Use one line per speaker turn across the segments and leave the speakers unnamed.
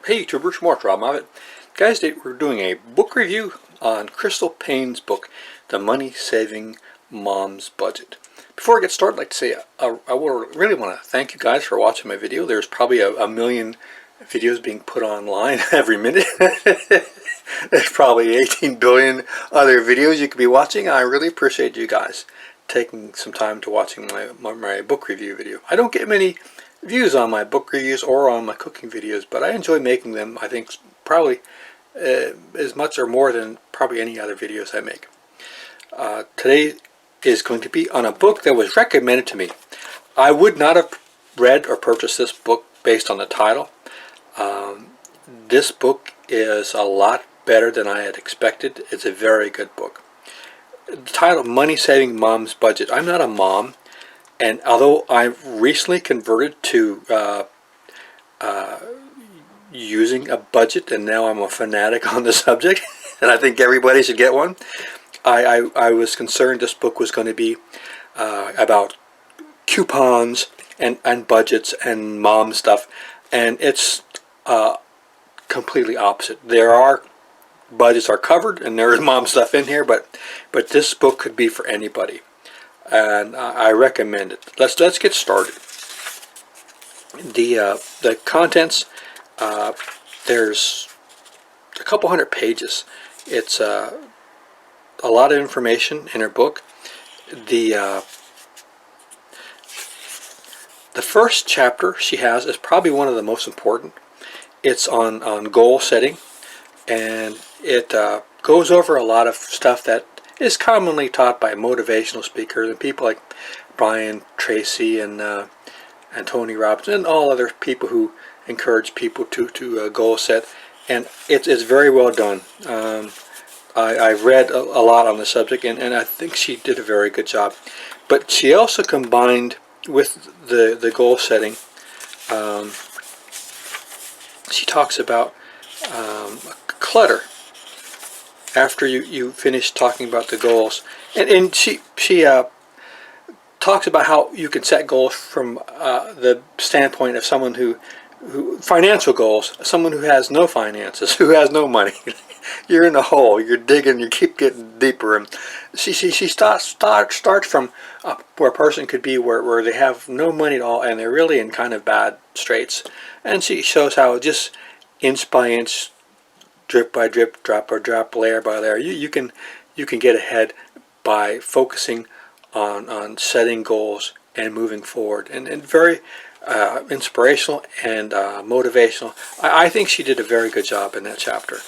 Hey YouTubers, Mark Robb of it. Guys, today we're doing a book review on Crystal Paine's book, The Money Saving Mom's Budget. Before I get started, I'd like to say I really want to thank you guys for watching my video. There's probably a million videos being put online every minute. There's probably 18 billion other videos you could be watching. I really appreciate you guys taking some time to watching my book review video. I don't get many views on my book reviews or on my cooking videos, but I enjoy making them. I think probably as much or more than probably any other videos I make. Today is going to be on a book that was recommended to me. I would not have read or purchased this book based on the title. This book is a lot better than I had expected. It's a very good book. The title, Money Saving Mom's Budget. I'm not a mom, and although I've recently converted to using a budget, and now I'm a fanatic on the subject, and I think everybody should get one, I was concerned this book was going to be about coupons and budgets and mom stuff, and it's completely opposite. Budgets are covered, and there is mom stuff in here, but this book could be for anybody, and I recommend it. Let's get started. The contents, there's a couple hundred pages. It's a lot of information in her book. The first chapter she has is probably one of the most important. It's on goal setting, and it goes over a lot of stuff that is commonly taught by motivational speakers and people like Brian Tracy and Tony Robbins and all other people who encourage people to goal set, and it's very well done. I've read a lot on the subject, and I think she did a very good job. But she also combined with the goal setting, she talks about clutter after you finish talking about the goals, and she talks about how you can set goals from the standpoint of someone who financial goals, someone who has no finances, who has no money. You're in a hole, you're digging, you keep getting deeper, and she starts from where a person could be where they have no money at all and they're really in kind of bad straits, and she shows how just inch by inch, drip by drip, drop by drop, layer by layer, you can get ahead by focusing on setting goals and moving forward, and very inspirational and motivational. I think she did a very good job in that chapter.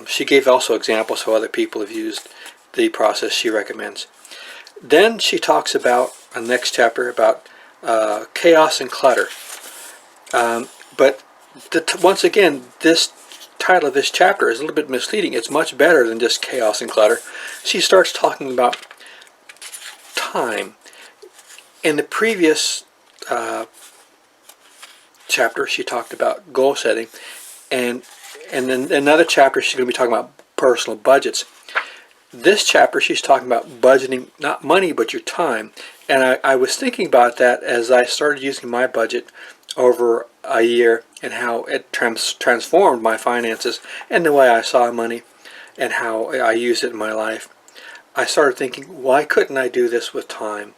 She gave also examples how other people have used the process she recommends. Then she talks about a next chapter about chaos and clutter. But once again, this title of this chapter is a little bit misleading. It's much better than just chaos and clutter. She starts talking about time. In the previous chapter, she talked about goal setting, and then another chapter she's going to be talking about personal budgets. This chapter she's talking about budgeting, not money but your time, and I was thinking about that as I started using my budget over a year and how it transformed my finances and the way I saw money and how I used it in my life. I started thinking, why couldn't I do this with time?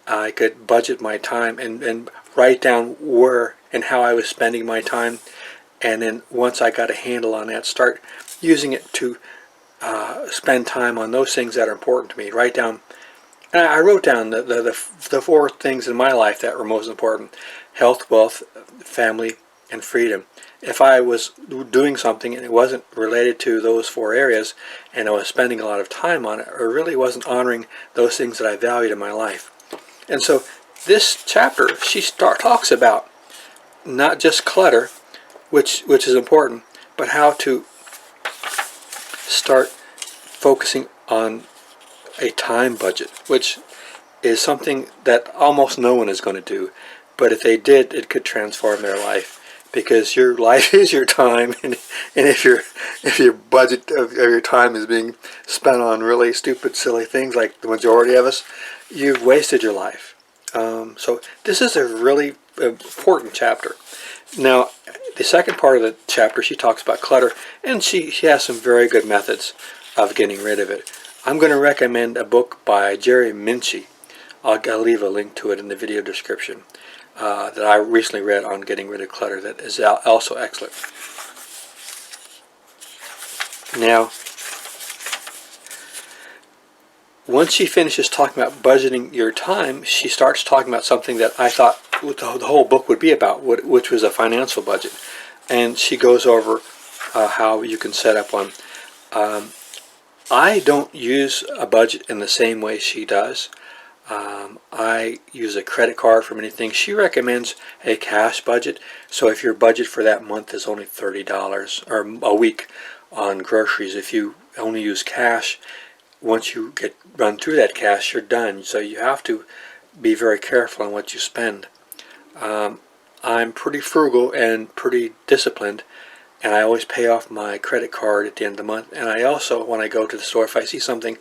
I could budget my time and write down where and how I was spending my time, and then once I got a handle on that, start using it to spend time on those things that are important to me. Write down, and I wrote down the four things in my life that were most important: health, wealth, family, and freedom. If I was doing something and it wasn't related to those four areas, and I was spending a lot of time on it, or really wasn't honoring those things that I valued in my life. And so this chapter, she talks about not just clutter, which is important, but how to start focusing on a time budget, which is something that almost no one is going to do, but if they did, it could transform their life, because your life is your time, and if your budget of your time is being spent on really stupid, silly things like the majority of us, you've wasted your life. So this is a really important chapter. Now, the second part of the chapter, she talks about clutter, and she has some very good methods of getting rid of it. I'm going to recommend a book by Jerry Minchie. I'll leave a link to it in the video description that I recently read on getting rid of clutter that is also excellent. Now, once she finishes talking about budgeting your time, she starts talking about something that I thought the whole book would be about, which was a financial budget. And she goes over how you can set up one. I don't use a budget in the same way she does. I use a credit card for many things. She recommends a cash budget. So if your budget for that month is only $30 or a week on groceries, if you only use cash, once you run through that cash, you're done. So you have to be very careful on what you spend. I'm pretty frugal and pretty disciplined, and I always pay off my credit card at the end of the month. And I also, when I go to the store, if I see something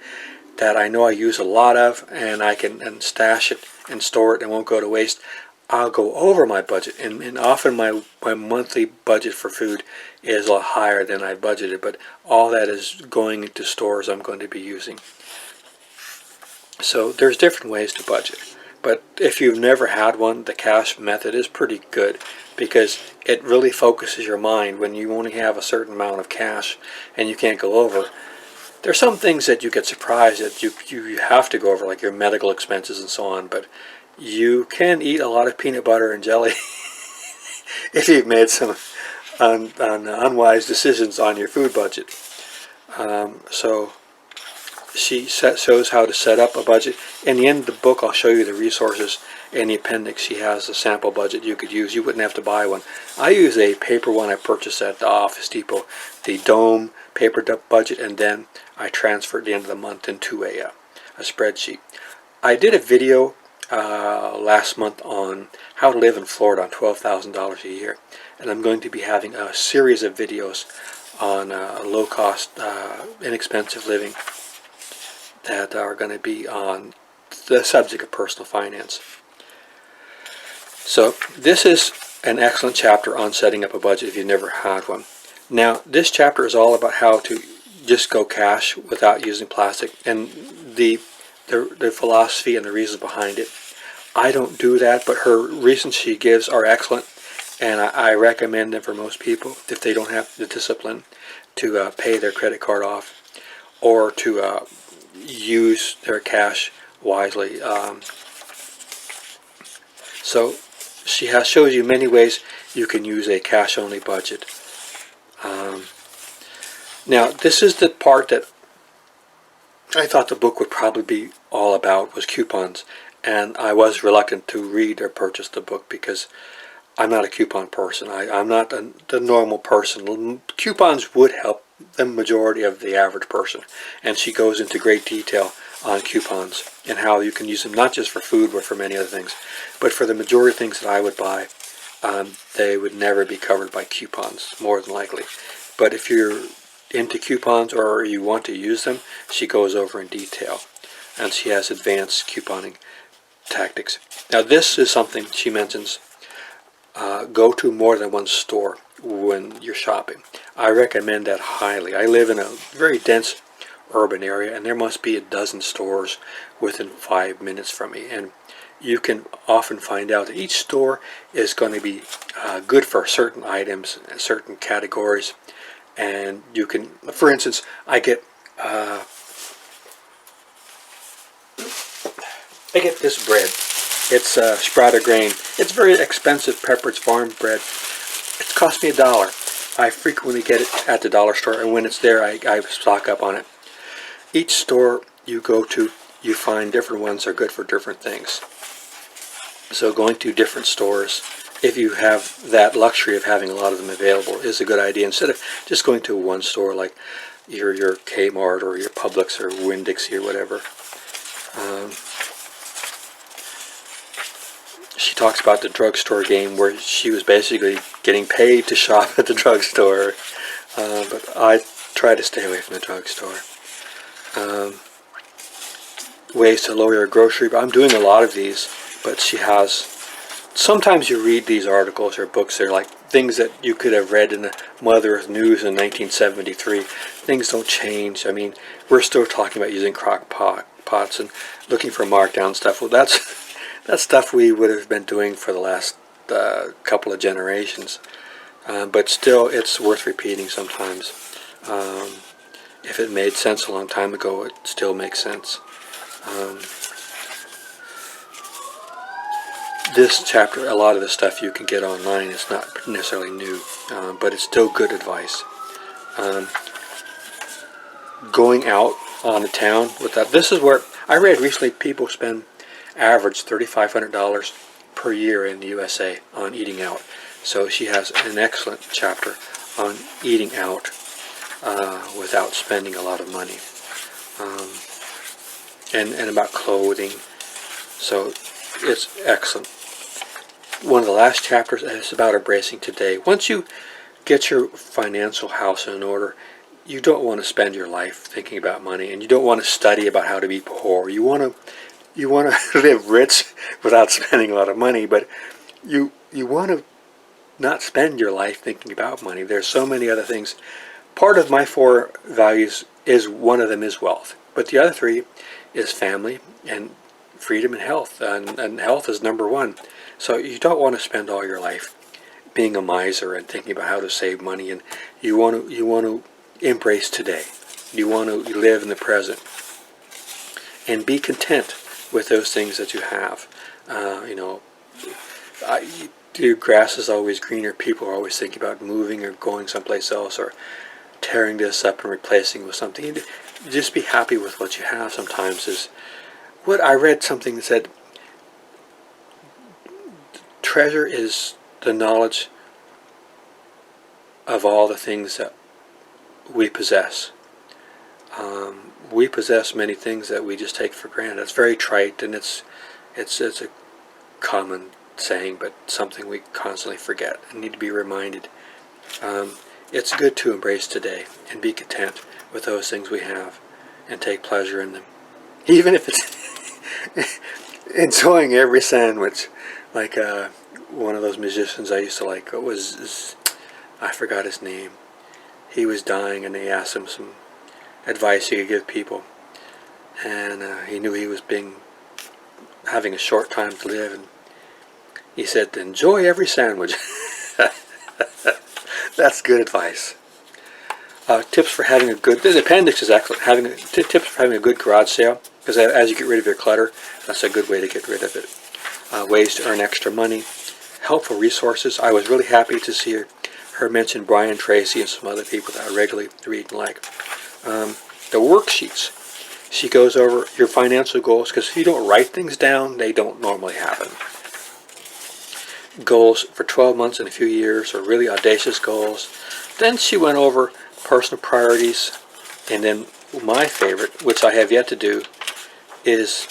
that I know I use a lot of and I can stash it and store it and won't go to waste, I'll go over my budget. And often my monthly budget for food is a lot higher than I budgeted, but all that is going into stores I'm going to be using. So there's different ways to budget. But if you've never had one, the cash method is pretty good because it really focuses your mind when you only have a certain amount of cash and you can't go over. There's some things that you get surprised that you have to go over, like your medical expenses and so on, but you can eat a lot of peanut butter and jelly if you've made some unwise decisions on your food budget. So she shows how to set up a budget. In the end of the book, I'll show you the resources. In the appendix, she has a sample budget you could use. You wouldn't have to buy one. I use a paper one I purchased at the Office Depot, the Dome paper budget, and then I transfer at the end of the month into a spreadsheet. I did a video last month on how to live in Florida on $12,000 a year, and I'm going to be having a series of videos on low-cost, inexpensive living that are going to be on the subject of personal finance. So this is an excellent chapter on setting up a budget if you've never had one. Now, this chapter is all about how to just go cash without using plastic, and the philosophy and the reasons behind it. I don't do that, but her reasons she gives are excellent, and I recommend them for most people if they don't have the discipline to pay their credit card off or to use their cash wisely. So she shows you many ways you can use a cash-only budget. Now, this is the part that I thought the book would probably be all about, was coupons. And I was reluctant to read or purchase the book because I'm not a coupon person. I'm not the normal person. Coupons would help the majority of the average person. And she goes into great detail on coupons and how you can use them not just for food but for many other things. But for the majority of things that I would buy, they would never be covered by coupons, more than likely. But if you're into coupons or you want to use them, she goes over in detail. And she has advanced couponing tactics. Now this is something she mentions. Go to more than one store when you're shopping. I recommend that highly. I live in a very dense urban area and there must be a dozen stores within 5 minutes from me, and you can often find out that each store is going to be good for certain items, certain categories, and you can, for instance, I get this bread. It's sprouted grain. It's very expensive Pepperidge Farm bread. It cost me $1. I frequently get it at the dollar store, and when it's there, I stock up on it. Each store you go to, you find different ones are good for different things. So going to different stores, if you have that luxury of having a lot of them available, is a good idea instead of just going to one store like your Kmart or your Publix or Winn-Dixie or whatever. She talks about the drugstore game where she was basically getting paid to shop at the drugstore, but I try to stay away from the drugstore. Ways to lower your grocery bill. I'm doing a lot of these, but she has sometimes you read these articles or books, they're like things that you could have read in the Mother's News in 1973. Things don't change. I mean, we're still talking about using crock pots and looking for markdown stuff. Well, that's stuff we would have been doing for the last couple of generations. But still, it's worth repeating sometimes. If it made sense a long time ago, it still makes sense. This chapter, a lot of the stuff you can get online. It's not necessarily new, but it's still good advice. Going out on the town with that. This is where I read recently people spend average $3,500 per year in the USA on eating out. So she has an excellent chapter on eating out without spending a lot of money, and about clothing. So it's excellent. One of the last chapters is about embracing today. Once you get your financial house in order, you don't want to spend your life thinking about money, and you don't want to study about how to be poor. You want to live rich without spending a lot of money, but you want to not spend your life thinking about money. There's so many other things. Part of my 4 values is one of them is wealth, but the other 3 is family and freedom and health, and health is number 1. So you don't want to spend all your life being a miser and thinking about how to save money, and you want to embrace today. You want to live in the present and be content with those things that you have. The grass is always greener. People are always thinking about moving or going someplace else or tearing this up and replacing it with something. Just be happy with what you have sometimes is what I read something that said treasure is the knowledge of all the things that we possess. We possess many things that we just take for granted. It's very trite, and it's a common saying, but something we constantly forget and need to be reminded. It's good to embrace today and be content with those things we have and take pleasure in them, even if it's enjoying every sandwich. Like one of those musicians I used to like, I forgot his name. He was dying, and they asked him some advice he could give people, and he knew he was having a short time to live, and he said, "Enjoy every sandwich." That's good advice. Tips for having a good. The appendix is excellent. Tips for having a good garage sale, because as you get rid of your clutter, that's a good way to get rid of it. Ways to earn extra money. Helpful resources. I was really happy to see her mention Brian Tracy and some other people that I regularly read and like. The worksheets. She goes over your financial goals, because if you don't write things down, they don't normally happen. Goals for 12 months and a few years, or really audacious goals. Then she went over personal priorities, and then my favorite, which I have yet to do, is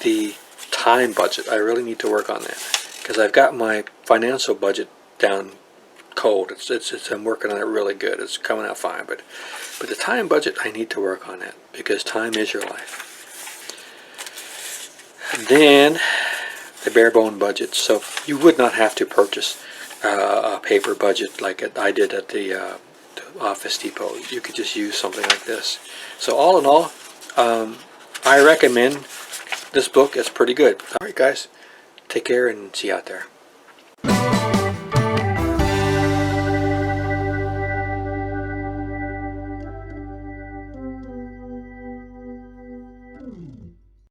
the time budget. I really need to work on that, because I've got my financial budget down cold. I'm working on it really good. It's coming out fine, but the time budget, I need to work on that, because time is your life. Then the bare bone budget. So you would not have to purchase a paper budget like I did at the Office Depot. You could just use something like this. So all in all, I recommend this book. It's pretty good. All right, guys, take care and see you out there.